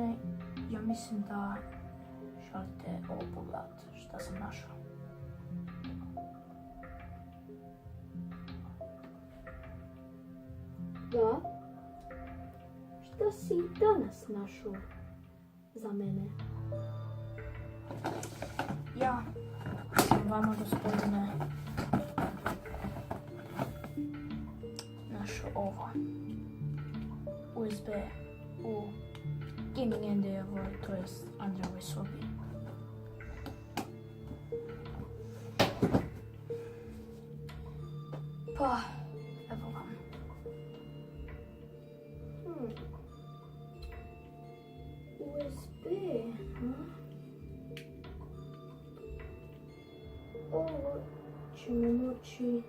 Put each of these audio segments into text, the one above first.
mene, ja mislim da želite ovo pogledati šta sam našao. Da? Šta si danas našao za mene? Ja sam vama, gospodine, našao ovo. USB u gaming Andrejevoj, to jest Andrejevoj sobi. Pa, evo vam. USB, Ovo ćemo moći...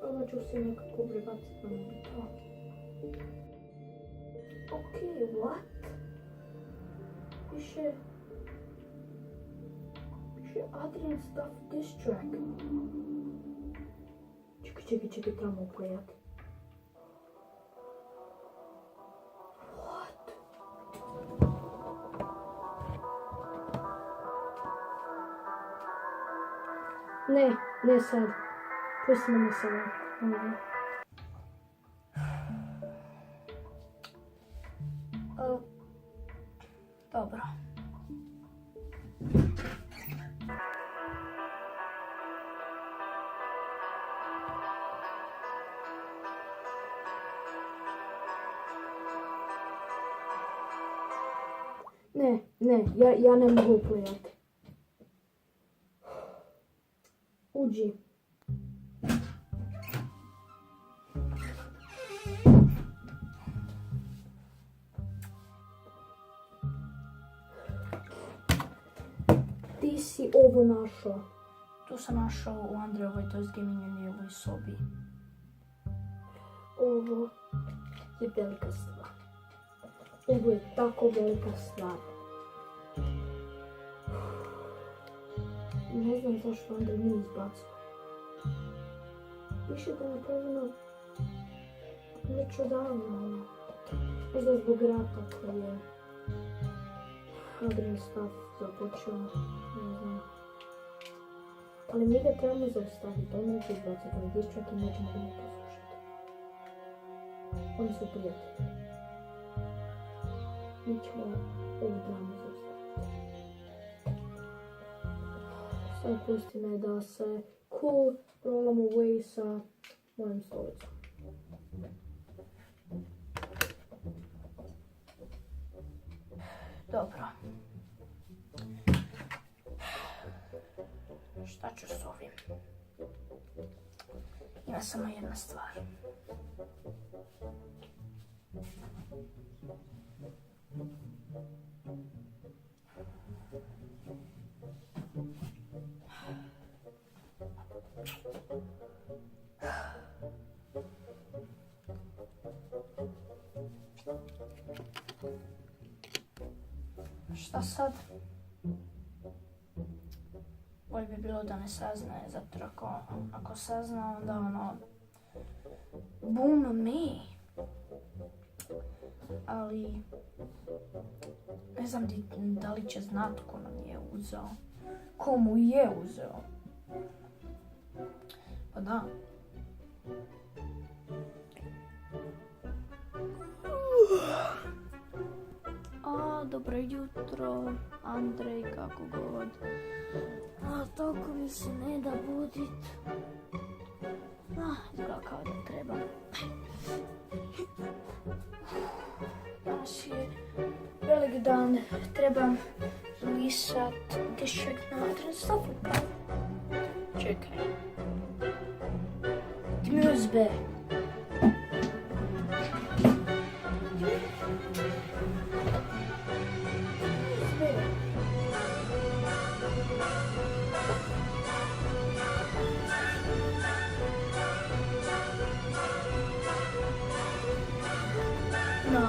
Ovo ću se nekako prebaciti na mobitel. Okej, what? Piše Adrian Stuff Diss Track. Čekaj, trebamo upojati. What? Ne sad. Pusti me sada. Dobro. Ne, ja ne mogu upojati. Uđi. Ti si ovo našao. Tu sam našao u Andrejevoj, to jest gaming Andrejevoj sobi. Ovo je velika stvar. Ovo je tako velika stvar. Ne znam zašto Andrej nije izbacio. Više da napravimo već odavno. Možda zbog rata koji je Adrian Stuff započeo, ne znam. Ali mi ga trebamo zaustaviti, on neće izbaciti ovaj diss track i nećemo ga ne poslušati. Oni su prijatelji. Mi ćemo ovu dramu zaustaviti. Sad pusti me da se cool rollam away sa mojim stolicom. Dobro. Šta ću s ovim? Ima samo jedna stvar. Šta sad? Bolje bi bilo da ne saznaje, zato ako sazna, onda boom me. Ali ne znam da li će znat ko nam je uzeo. Ko mu je uzeo. Pa da. Dobro jutro, Andrej, kako god. Toliko mi se ne da budit. Izgleda kao da treba. Danas je velik dan, trebam lisat diss track na Adrian Stuffu. Čekaj. Ti mi uzbe. No.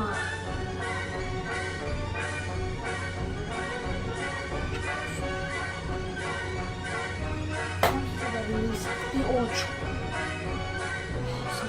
I oču. Sam